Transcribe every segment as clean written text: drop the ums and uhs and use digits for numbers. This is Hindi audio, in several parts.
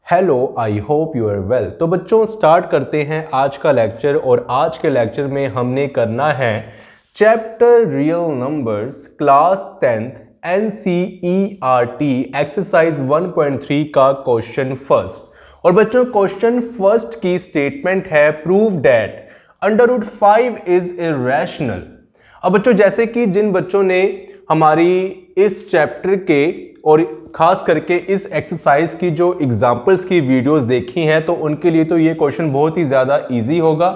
Hello, I hope you are well. तो बच्चों स्टार्ट करते हैं आज का लेक्चर। और आज के लेक्चर में हमने करना है chapter real numbers class 10th NCERT exercise 1.3 का क्वेश्चन फर्स्ट। और बच्चों क्वेश्चन फर्स्ट की स्टेटमेंट है प्रूव दैट √5 इज इरेशनल। अब बच्चों जैसे कि जिन बच्चों ने हमारी इस चैप्टर के और खास करके इस एक्सरसाइज की जो एग्जाम्पल्स की वीडियोस देखी हैं तो उनके लिए तो ये क्वेश्चन बहुत ही ज़्यादा इजी होगा।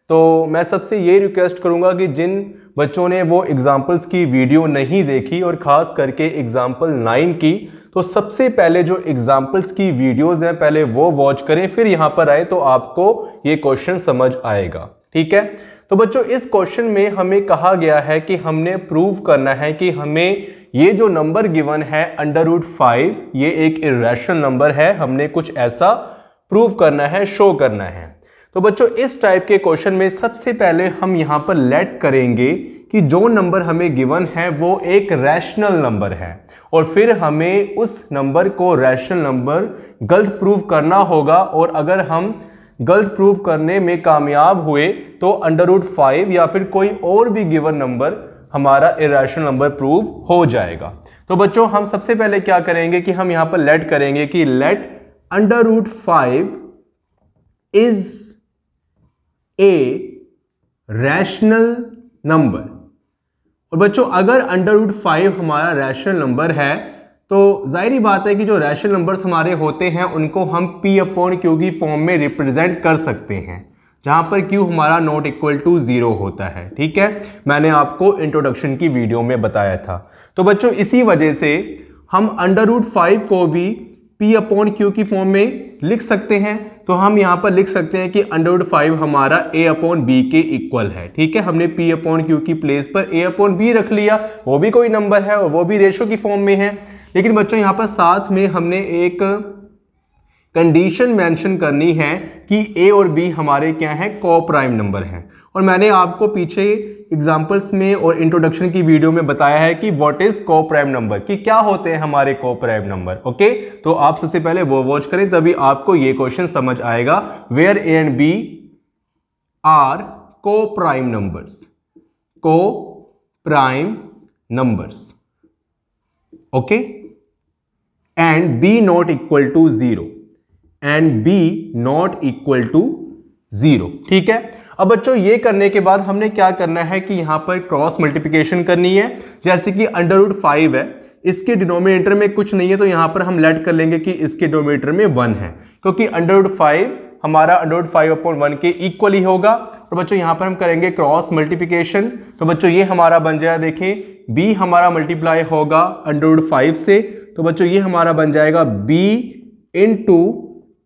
तो मैं सबसे ये रिक्वेस्ट करूंगा कि जिन बच्चों ने वो एग्जाम्पल्स की वीडियो नहीं देखी और ख़ास करके एग्जाम्पल 9 की, तो सबसे पहले जो एग्जाम्पल्स की वीडियोस हैं पहले वो वॉच करें, फिर यहाँ पर आए तो आपको ये क्वेश्चन समझ आएगा। ठीक है, तो बच्चों इस क्वेश्चन में हमें कहा गया है कि हमने प्रूव करना है कि हमें ये जो नंबर गिवन है √5 ये एक इरेशनल नंबर है, हमने कुछ ऐसा प्रूव करना है, शो करना है। तो बच्चों इस टाइप के क्वेश्चन में सबसे पहले हम यहां पर लेट करेंगे कि जो नंबर हमें गिवन है वो एक रैशनल नंबर है और फिर हमें उस नंबर को रैशनल नंबर गलत प्रूव करना होगा। और अगर हम गलत प्रूव करने में कामयाब हुए तो √5 या फिर कोई और भी गिवन नंबर हमारा इरेशनल नंबर प्रूव हो जाएगा। तो बच्चों हम सबसे पहले क्या करेंगे कि हम यहां पर लेट करेंगे कि let √5 is a rational number. और बच्चों अगर √5 हमारा रैशनल नंबर है तो जाहिर बात है कि जो रैशनल नंबर्स हमारे होते हैं उनको हम P/Q की फॉर्म में रिप्रेजेंट कर सकते हैं, जहां पर Q हमारा नॉट इक्वल टू 0 होता है। ठीक है, मैंने आपको इंट्रोडक्शन की वीडियो में बताया था। तो बच्चों इसी वजह से हम √5 को भी P/Q की फॉर्म में लिख सकते हैं। तो हम यहां पर लिख सकते हैं कि √5 हमारा A/B के इक्वल है। ठीक है, हमने P/Q की प्लेस पर A/B रख लिया, वो भी कोई नंबर है और वो भी रेशो की फॉर्म में है। लेकिन बच्चों यहां पर साथ में हमने एक कंडीशन मेंशन करनी है कि A और B हमारे क्या है, को प्राइम नंबर हैं। और मैंने आपको पीछे एग्जांपल्स में और इंट्रोडक्शन की वीडियो में बताया है कि व्हाट इज को प्राइम नंबर, कि क्या होते हैं हमारे को प्राइम नंबर। ओके, तो आप सबसे पहले वो वॉच करें तभी आपको ये क्वेश्चन समझ आएगा। Where A and B are co prime numbers, co prime numbers, okay, and B not equal to 0 and B not equal to 0। ठीक है, अब बच्चों ये करने के बाद हमने क्या करना है कि यहां पर क्रॉस मल्टीप्लिकेशन करनी है। जैसे कि √5 है, इसके डिनोमिनेटर में कुछ नहीं है तो यहां पर हम लेट कर लेंगे कि इसके डिनोमिनेटर में 1 है, क्योंकि √5 हमारा √5/1 के इक्वल ही होगा। और बच्चों यहां पर हम करेंगे क्रॉस मल्टीप्लिकेशन। तो बच्चों ये हमारा बन जाएगा, देखें B हमारा मल्टीप्लाई होगा √5 से, तो बच्चों ये हमारा बन जाएगा B इंटू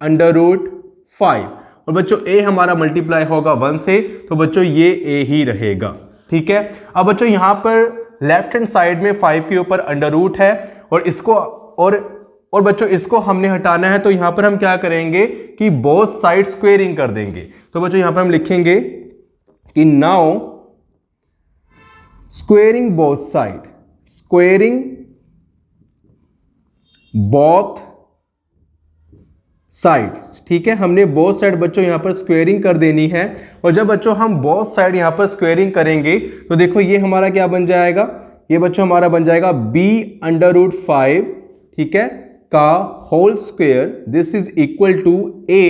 √5। और बच्चों A हमारा मल्टीप्लाई होगा 1 से, तो बच्चों ये A ही रहेगा। ठीक है, अब बच्चों यहां पर लेफ्ट हैंड साइड में 5 के ऊपर √ है और इसको और बच्चों इसको हमने हटाना है। तो यहां पर हम क्या करेंगे कि बोथ साइड स्क्वेयरिंग कर देंगे। तो बच्चों यहां पर हम लिखेंगे कि now squaring both side, squaring both sides. ठीक है, हमने बोथ साइड बच्चों यहां पर स्क्वेयरिंग कर देनी है। और जब बच्चों हम बोथ साइड यहां पर स्क्वेयरिंग करेंगे तो देखो ये हमारा क्या बन जाएगा, ये बच्चों हमारा बन जाएगा B √5, ठीक है, का whole square, this is equal to A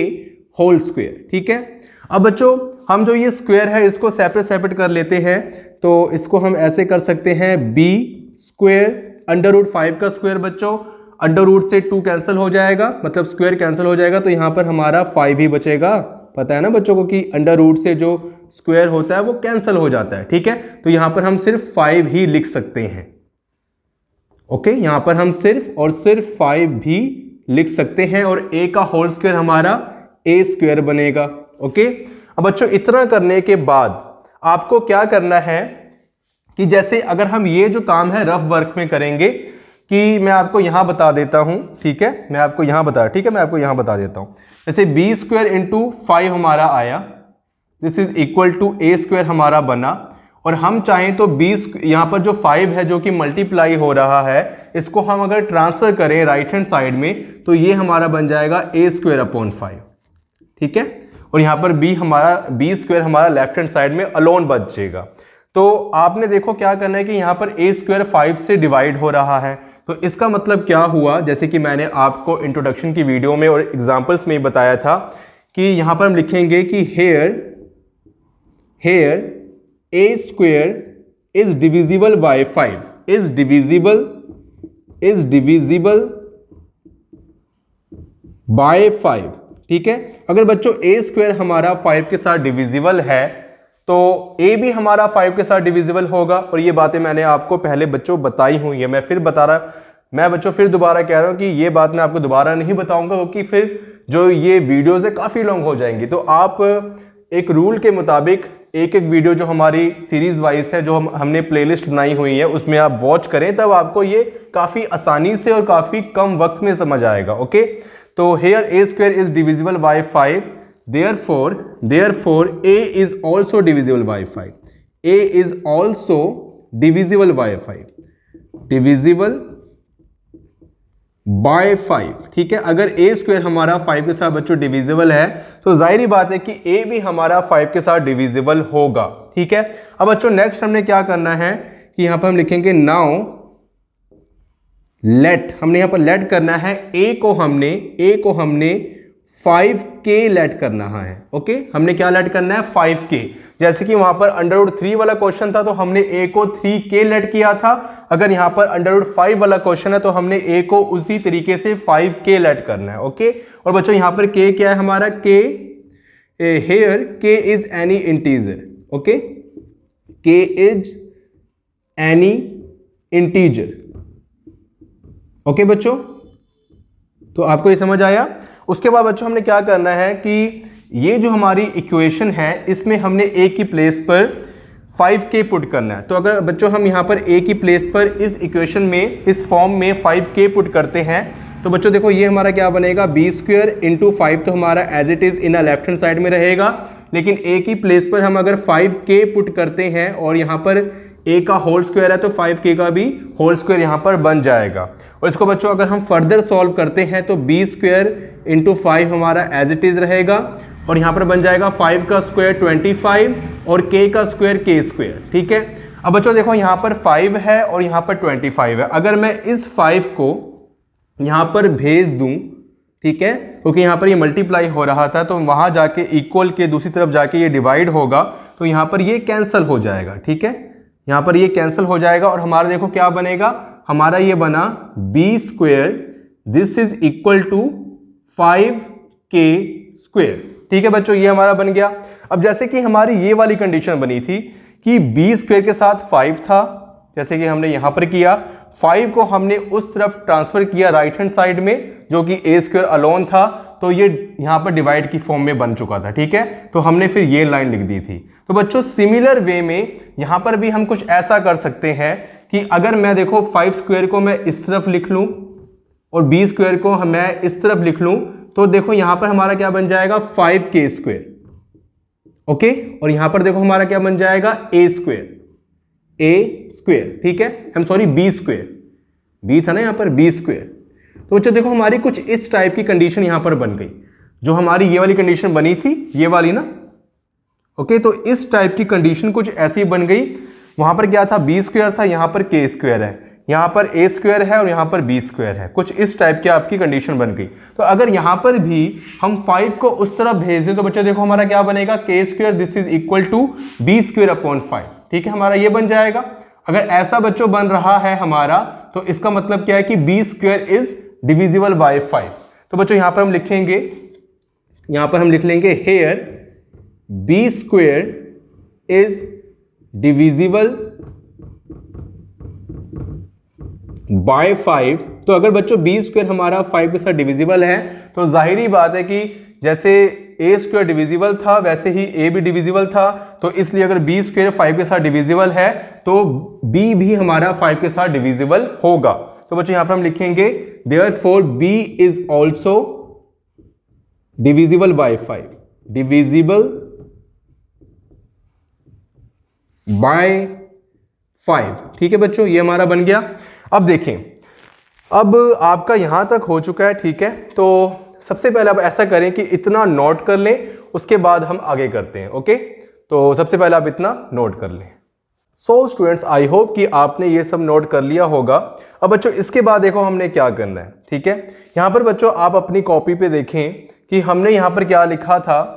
whole square. ठीक है, अब बच्चों हम जो ये स्क्वायर है इसको सेपरेट कर लेते हैं। तो इसको हम ऐसे कर सकते हैं B स्क्वायर √5 का स्क्वायर, बच्चों √ से 2 कैंसिल हो जाएगा, मतलब स्क्वायर कैंसिल हो जाएगा, तो यहां पर हमारा 5 ही बचेगा। पता है ना बच्चों को कि √ से जो स्क्वायर होता है वो कैंसिल हो जाता है। ठीक है, तो यहां पर हम सिर्फ 5 ही लिख सकते हैं। ओके, यहां पर हम सिर्फ और सिर्फ 5 भी लिख सकते हैं और A का होल स्क्वायर हमारा A स्क्वायर बनेगा। ओके, अब बच्चों इतना करने के बाद आपको क्या करना है कि जैसे अगर हम ये जो काम है रफ वर्क में करेंगे, कि मैं आपको यहां बता देता हूं। ठीक है, मैं आपको यहां बता देता हूं। जैसे B स्क्वायर इंटू 5 हमारा आया, this is equal to A square हमारा बना। और हम चाहें तो 20 यहाँ पर जो 5 है जो कि मल्टीप्लाई हो रहा है, इसको हम अगर ट्रांसफर करें राइट हैंड साइड में तो ये हमारा बन जाएगा a² 5, ठीक है। और यहाँ पर b² हमारा लेफ्ट हैंड साइड में अलोन बचेगा। तो आपने देखो क्या करना है कि यहाँ पर a² 5 से डिवाइड हो रहा है, तो इसका मतलब क्या हुआ, जैसे कि मैंने आपको इंट्रोडक्शन की वीडियो में और एग्जाम्पल्स में बताया था कि यहाँ पर हम लिखेंगे कि here a² is divisible by 5, is divisible by 5, ठीक है। अगर बच्चों a² हमारा 5 के साथ डिविजिबल है तो a भी हमारा 5 के साथ डिविजिबल होगा, और ये बातें मैंने आपको पहले बच्चों बताई हुई है। मैं बच्चों फिर दोबारा कह रहा हूं कि ये बात मैं आपको दोबारा नहीं बताऊंगा, क्योंकि फिर जो ये वीडियोस है काफी लॉन्ग हो जाएंगी। तो आप एक रूल के मुताबिक एक वीडियो जो हमारी सीरीज वाइज है, जो हमने प्लेलिस्ट बनाई हुई है, उसमें आप वॉच करें, तब आपको ये काफी आसानी से और काफी कम वक्त में समझ आएगा। ओके, तो here a² is divisible by 5, therefore a is also divisible by 5, a is also divisible by 5, divisible by 5, ठीक है। अगर a² हमारा 5 के साथ बच्चों डिविजिबल है तो जाहिर बात है कि a भी हमारा 5 के साथ डिविजिबल होगा, ठीक है। अब बच्चों नेक्स्ट हमने क्या करना है कि यहां पर हम लिखेंगे नाउ लेट, हमने यहां पर लेट करना है a को हमने 5k लेट करना है। ओके, हमने क्या लेट करना है 5k। जैसे कि वहां पर √3 वाला क्वेश्चन था तो हमने a को 3k लेट किया था। अगर यहां पर √5 वाला क्वेश्चन है तो हमने a को उसी तरीके से 5k लेट करना है। ओके, और बच्चों यहां पर k क्या है हमारा, k is any integer. Okay, k is any integer. Okay बच्चों, तो आपको ये समझ आया। उसके बाद बच्चों हमने क्या करना है कि ये जो हमारी इक्वेशन है इसमें हमने a की प्लेस पर 5k पुट करना है। तो अगर बच्चों हम यहाँ पर a की प्लेस पर इस इक्वेशन में इस फॉर्म में 5k पुट करते हैं तो बच्चों देखो ये हमारा क्या बनेगा, b² × 5 तो हमारा as it is in left hand side में रहेगा, लेकिन a की प्लेस पर हम अगर 5k पुट करते हैं और यहाँ पर a का होल स्क्वायर है तो 5k का भी होल स्क्वायर यहाँ पर बन जाएगा। और इसको बच्चों अगर हम फर्दर सॉल्व करते हैं तो b² × 5 हमारा एज इट इज रहेगा, और यहाँ पर बन जाएगा 5 का स्क्वायर 25 और k का स्क्वायर k², ठीक है। अब बच्चों देखो यहाँ पर 5 है और यहाँ पर 25 है, अगर मैं इस 5 को यहाँ पर भेज दूं, ठीक है, क्योंकि यहाँ पर ये मल्टीप्लाई हो रहा था तो वहाँ जाके इक्वल के दूसरी तरफ जाके ये डिवाइड होगा तो यहाँ पर ये कैंसिल हो जाएगा, ठीक है, यहाँ पर ये कैंसिल हो जाएगा और हमारा देखो क्या बनेगा, हमारा ये बना b², this is equal to 5k², ठीक है बच्चों, ये हमारा बन गया। अब जैसे कि हमारी ये वाली कंडीशन बनी थी कि b² के साथ 5 था, जैसे कि हमने यहां पर किया, 5 को हमने उस तरफ ट्रांसफर किया राइट हैंड साइड में जो कि a² अलोन था, तो ये यहां पर डिवाइड की फॉर्म में बन चुका था, ठीक है। तो हमने फिर ये लाइन लिख दी थी। तो बच्चों सिमिलर वे में यहां पर भी हम कुछ ऐसा कर सकते हैं कि अगर मैं देखो 5² को मैं इस तरफ लिख लूं और b² को मैं इस तरफ लिख लूं तो देखो यहां पर हमारा क्या बन जाएगा 5k², ओके, और यहां पर देखो हमारा क्या बन जाएगा a², ठीक है, हम सॉरी b², b था ना यहाँ पर b²। तो बच्चों देखो हमारी कुछ इस टाइप की कंडीशन यहां पर बन गई, जो हमारी ये वाली कंडीशन बनी थी, ये वाली ना, ओके, तो इस टाइप की कंडीशन कुछ ऐसी बन गई। वहां पर क्या था, b² था, यहां पर k² है, यहां पर a² है और यहां पर b² है, कुछ इस टाइप की आपकी कंडीशन बन गई। तो अगर यहां पर भी हम 5 को उस तरफ भेज दें तो बच्चों देखो हमारा क्या बनेगा, k², this is equal to b² 5, ठीक है, हमारा ये बन जाएगा। अगर ऐसा बच्चों बन रहा है हमारा तो इसका मतलब क्या है कि b² इज डिविजिबल बाय 5। तो बच्चों यहां पर हम लिखेंगे, यहां पर हम लिख लेंगे hair b² is divisible by 5। तो अगर बच्चों b² हमारा 5 के साथ डिविजिबल है तो जाहिर बात है कि जैसे a² डिविजिबल था वैसे ही a भी डिविजिबल था, तो इसलिए अगर b² 5 के साथ डिविजिबल है तो b भी हमारा 5 के साथ डिविजिबल होगा। तो बच्चों यहां पर हम लिखेंगे therefore b is also divisible by 5, divisible by 5। ठीक है बच्चों, ये हमारा बन गया। अब देखें, अब आपका यहां तक हो चुका है। ठीक है, तो सबसे पहले आप ऐसा करें कि इतना नोट कर लें, उसके बाद हम आगे करते हैं। ओके, तो सबसे पहले आप इतना नोट कर लें। सो स्टूडेंट्स, आई होप कि आपने ये सब नोट कर लिया होगा। अब बच्चों इसके बाद देखो हमने क्या करना है। ठीक है, यहां पर बच्चों आप अपनी कॉपी पे देखें कि हमने यहां पर क्या लिखा था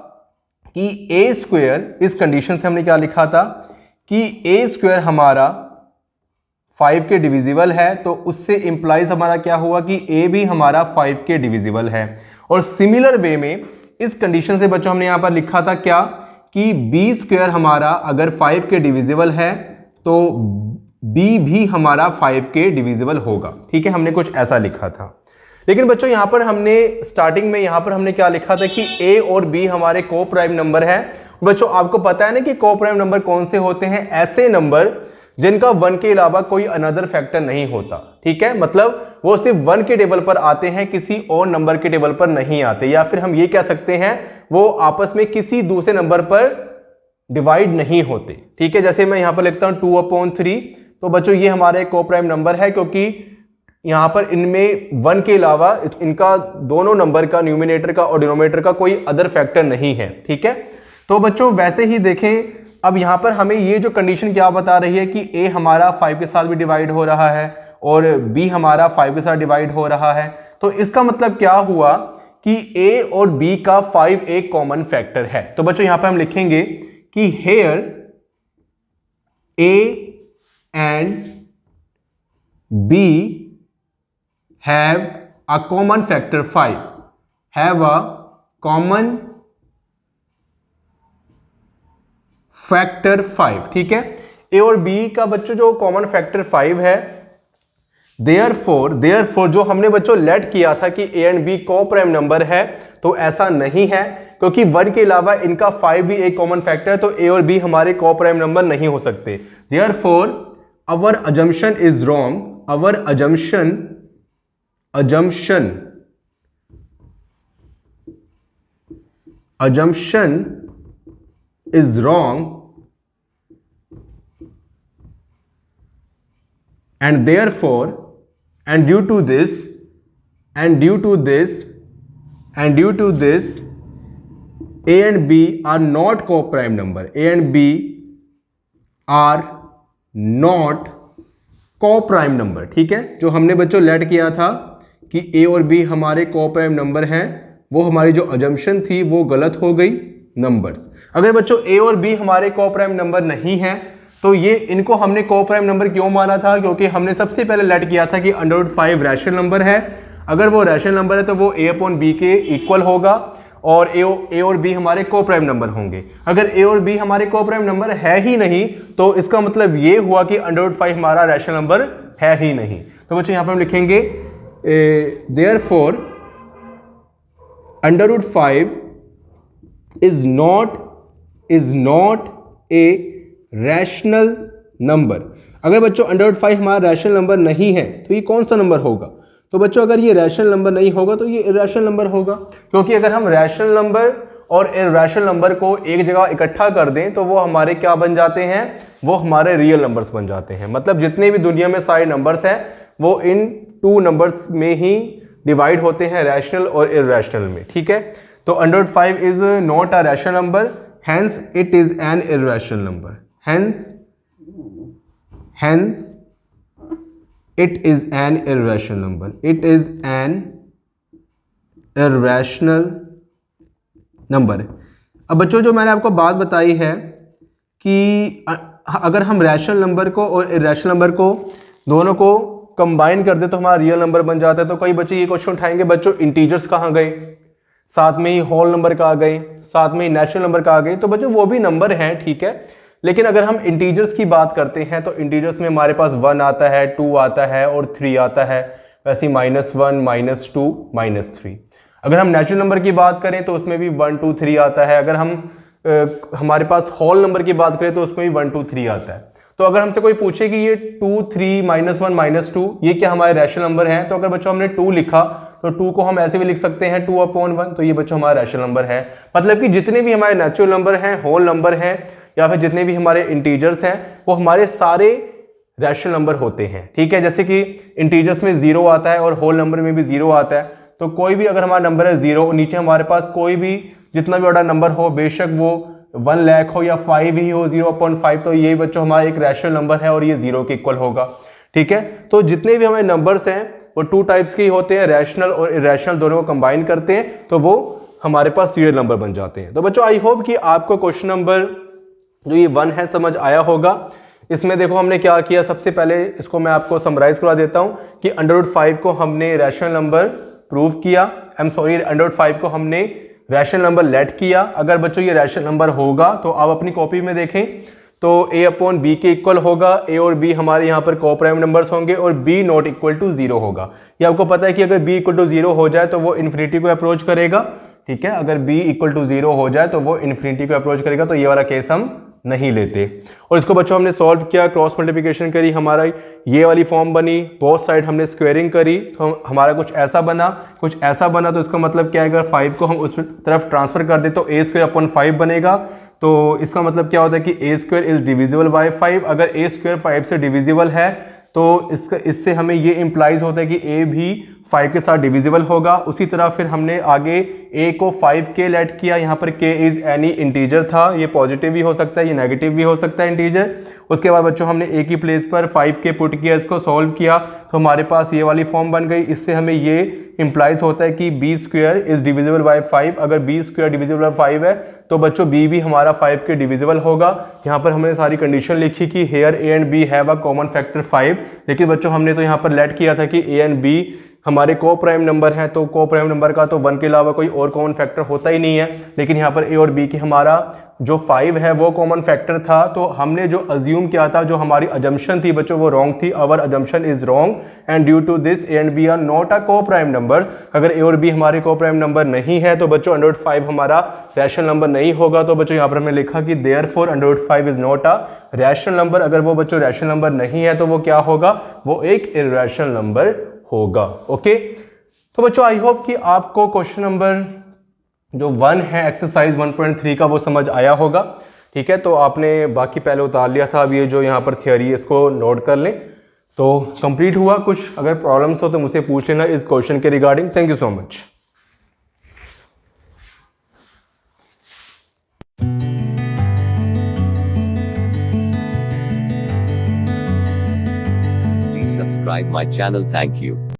कि ए स्क्वायर, इस कंडीशन से हमने क्या लिखा था कि ए स्क्वायर हमारा 5 के डिविजिबल है, तो उससे इंप्लाइज हमारा क्या हुआ कि ए भी हमारा 5 के डिविजिबल है। और सिमिलर वे में इस कंडीशन से बच्चों हमने यहां पर लिखा था क्या कि बी स्क्वायर हमारा अगर 5 के डिविजिबल है तो बी भी हमारा 5 के डिविजिबल होगा। ठीक है, हमने कुछ ऐसा लिखा था। लेकिन बच्चों यहां पर हमने स्टार्टिंग में यहां पर हमने क्या लिखा था कि ए और बी हमारे को प्राइम नंबर है। बच्चों आपको पता है ना कि को प्राइम नंबर कौन से होते हैं? ऐसे नंबर जिनका 1 के अलावा कोई अनदर फैक्टर नहीं होता। ठीक है, मतलब वो सिर्फ 1 के टेबल पर आते हैं, किसी और नंबर के टेबल पर नहीं आते, या फिर हम ये कह सकते हैं वो आपस में किसी दूसरे नंबर पर डिवाइड नहीं होते। ठीक है, जैसे मैं यहां पर लिखता हूं 2/3, तो बच्चों ये हमारे को प्राइम नंबर है, क्योंकि यहां पर इनमें 1 के अलावा इनका दोनों नंबर का, न्यूमिनेटर का और डिनोमिनेटर का कोई अदर फैक्टर नहीं है। ठीक है, तो बच्चों वैसे ही देखें, अब यहां पर हमें ये जो कंडीशन क्या बता रही है कि ए हमारा 5 के साथ भी डिवाइड हो रहा है और बी हमारा 5 के साथ डिवाइड हो रहा है। तो इसका मतलब क्या हुआ कि ए और बी का 5 एक कॉमन फैक्टर है। तो बच्चों यहां पर हम लिखेंगे कि here a and b have a common factor 5, have a common factor 5। ठीक है, ए और बी का बच्चों जो कॉमन फैक्टर 5 है, देयरफॉर जो हमने बच्चों लेट किया था कि ए एंड बी को प्राइम नंबर है, तो ऐसा नहीं है, क्योंकि 1 के अलावा इनका 5 भी एक कॉमन फैक्टर है, तो ए और बी हमारे को प्राइम नंबर नहीं हो सकते। Therefore our assumption is wrong, our assumption is wrong, and therefore and due to this a and b are not co-prime number, a and b are not co-prime number। ठीक है, जो हमने बच्चों लेट किया था कि ए और बी हमारे को-प्राइम नंबर हैं, वो हमारी जो अजम्पशन थी वो गलत हो गई नंबर्स। अगर बच्चों ए और बी हमारे को-प्राइम नंबर नहीं है, तो ये इनको हमने को-प्राइम नंबर क्यों माना था? क्योंकि हमने सबसे पहले लेट किया था कि √5 रैशनल नंबर है। अगर वो रैशनल नंबर है तो वो a अपॉन बी के इक्वल होगा और ए और बी हमारे को-प्राइम नंबर होंगे। अगर ए और बी हमारे को-प्राइम नंबर है ही नहीं, तो इसका मतलब ये हुआ कि √5 हमारा रैशनल नंबर है ही नहीं। तो बच्चों यहां पर हम लिखेंगे therefore √5 is not a rational number। अगर बच्चों √5 हमारा रैशनल नंबर नहीं है तो ये कौन सा नंबर होगा? तो बच्चों अगर ये रैशनल नंबर नहीं होगा तो ये इरैशनल नंबर होगा, क्योंकि अगर हम रैशनल नंबर और इरैशनल नंबर को एक जगह इकट्ठा कर दें तो वो हमारे क्या बन जाते हैं? वो हमारे रियल नंबर्स बन जाते हैं। मतलब जितने भी दुनिया में सारे नंबर्स हैं वो इन 2 नंबर्स में ही डिवाइड होते हैं, रैशनल और इरैशनल में। ठीक है, तो √5 is not a rational number, hence it is an irrational number, hence it is an irrational number, it is an irrational number। अब बच्चों जो मैंने आपको बात बताई है कि अगर हम रैशनल नंबर को और इरैशनल नंबर को दोनों को कंबाइन कर दे तो हमारा रियल नंबर बन जाता है। तो कई बच्चे ये क्वेश्चन उठाएंगे, बच्चों इंटीजर्स कहाँ गए, साथ में ही होल नंबर का आ गए, साथ में ही नेचुरल नंबर का आ गए। तो बच्चों वो भी नंबर हैं, ठीक है, लेकिन अगर हम इंटीजर्स की बात करते हैं तो इंटीजर्स में हमारे पास 1 आता है, 2 आता है और 3 आता है, वैसे -1 -2 -3। अगर हम नेचुरल नंबर की बात करें तो उसमें भी 1 2 3 आता है। अगर हम हमारे पास होल नंबर की बात करें तो उसमें भी 1 2 3 आता है। तो अगर हमसे कोई पूछे कि ये 2, 3, -1, -2 ये क्या हमारे रैशनल नंबर हैं, तो अगर बच्चों हमने 2 लिखा तो 2 को हम ऐसे भी लिख सकते हैं 2/1, तो ये बच्चों हमारा रैशनल नंबर है। मतलब कि जितने भी हमारे नेचुरल नंबर हैं, होल नंबर हैं, या फिर जितने भी हमारे इंटीजर्स हैं, वो हमारे सारे रैशनल नंबर होते हैं। ठीक है, जैसे कि इंटीजर्स में 0 आता है और होल नंबर में भी 0 आता है, तो कोई भी अगर हमारा नंबर है 0, नीचे हमारे पास कोई भी जितना भी बड़ा नंबर हो, बेशक वो 1 लाख हो या 5 ही हो, 0.5, तो ये बच्चों हमारा एक रैशनल नंबर है और ये 0 के इक्वल होगा। ठीक है, तो जितने भी हमारे नंबर्स हैं वो 2 टाइप्स के ही होते हैं, रैशनल और इरेशनल, दोनों को कंबाइन करते हैं तो वो हमारे पास रियल नंबर बन जाते हैं। तो बच्चों आई होप कि आपको क्वेश्चन नंबर जो ये 1 है समझ आया होगा। इसमें देखो हमने क्या किया, सबसे पहले इसको मैं आपको समराइज करवा देता हूं कि √5 को हमने रैशनल नंबर प्रूव किया, √5 को हमने रैशनल नंबर लेट किया। अगर बच्चों ये रैशनल नंबर होगा तो आप अपनी कॉपी में देखें तो a/b के इक्वल होगा, a और b हमारे यहाँ पर कोप्राइम नंबर्स होंगे और b नॉट इक्वल टू 0 होगा। ये आपको पता है कि अगर b इक्वल टू 0 हो जाए तो वो इन्फिनिटी को अप्रोच करेगा। ठीक है, अगर b इक्वल टू 0 हो जाए तो वो इन्फिनिटी को अप्रोच करेगा, तो ये वाला केस हम नहीं लेते। और इसको बच्चों हमने सॉल्व किया, क्रॉस मल्टीप्लिकेशन करी, हमारा ये वाली फॉर्म बनी, बोथ साइड हमने स्क्वेयरिंग करी, तो हमारा कुछ ऐसा बना, कुछ ऐसा बना। तो इसका मतलब क्या है, अगर 5 को हम उस तरफ ट्रांसफर कर दे तो a² बनेगा। तो इसका मतलब क्या होता है कि a² इज डिविजिबल बाय 5। अगर a² 5 से डिविजिबल है तो इससे हमें ये इंप्लाइज होता है कि a भी 5 के साथ डिविजिबल होगा। उसी तरह फिर हमने आगे a को 5k लेट किया, यहाँ पर k इज एनी इंटीजर था, ये पॉजिटिव भी हो सकता है, ये नेगेटिव भी हो सकता है इंटीजर। उसके बाद बच्चों हमने a की प्लेस पर 5k पुट किया, इसको सॉल्व किया तो हमारे पास ये वाली फॉर्म बन गई। इससे हमें ये इंप्लाइज होता है कि b² इज डिविजिबल बाय 5। अगर b² डिविजिबल बाय 5 है तो बच्चों b भी हमारा 5 के डिविजिबल होगा। यहाँ पर हमने सारी कंडीशन लिखी कि here a and b have a common factor 5, लेकिन बच्चों हमने तो यहाँ पर लेट किया था कि a एंड b हमारे को प्राइम नंबर हैं, तो को प्राइम नंबर का तो 1 के अलावा कोई और कॉमन फैक्टर होता ही नहीं है। लेकिन यहाँ पर a और b की हमारा जो 5 है वो कॉमन फैक्टर था, तो हमने जो अज्यूम किया था, जो हमारी अजम्पशन थी बच्चों वो रॉन्ग थी। Our assumption is wrong and due to this a and b are not a co prime numbers. अगर a और b हमारे को प्राइम नंबर नहीं है तो बच्चों √5 हमारा रैशनल नंबर नहीं होगा। तो बच्चों यहाँ पर हमने लिखा कि therefore √5 is not a rational number. अगर वो बच्चों रैशनल नंबर नहीं है तो वो क्या होगा, वो एक इर्रेशनल नंबर होगा। ओके, तो बच्चों आई होप कि आपको क्वेश्चन नंबर जो 1 है एक्सरसाइज 1.3 का वो समझ आया होगा। ठीक है, तो आपने बाकी पहले उतार लिया था, अब ये जो यहाँ पर थियरी है इसको नोट कर लें। तो कंप्लीट हुआ। कुछ अगर प्रॉब्लम्स हो तो मुझसे पूछ लेना इस क्वेश्चन के regarding. Thank you so much. Please subscribe my channel. Thank you.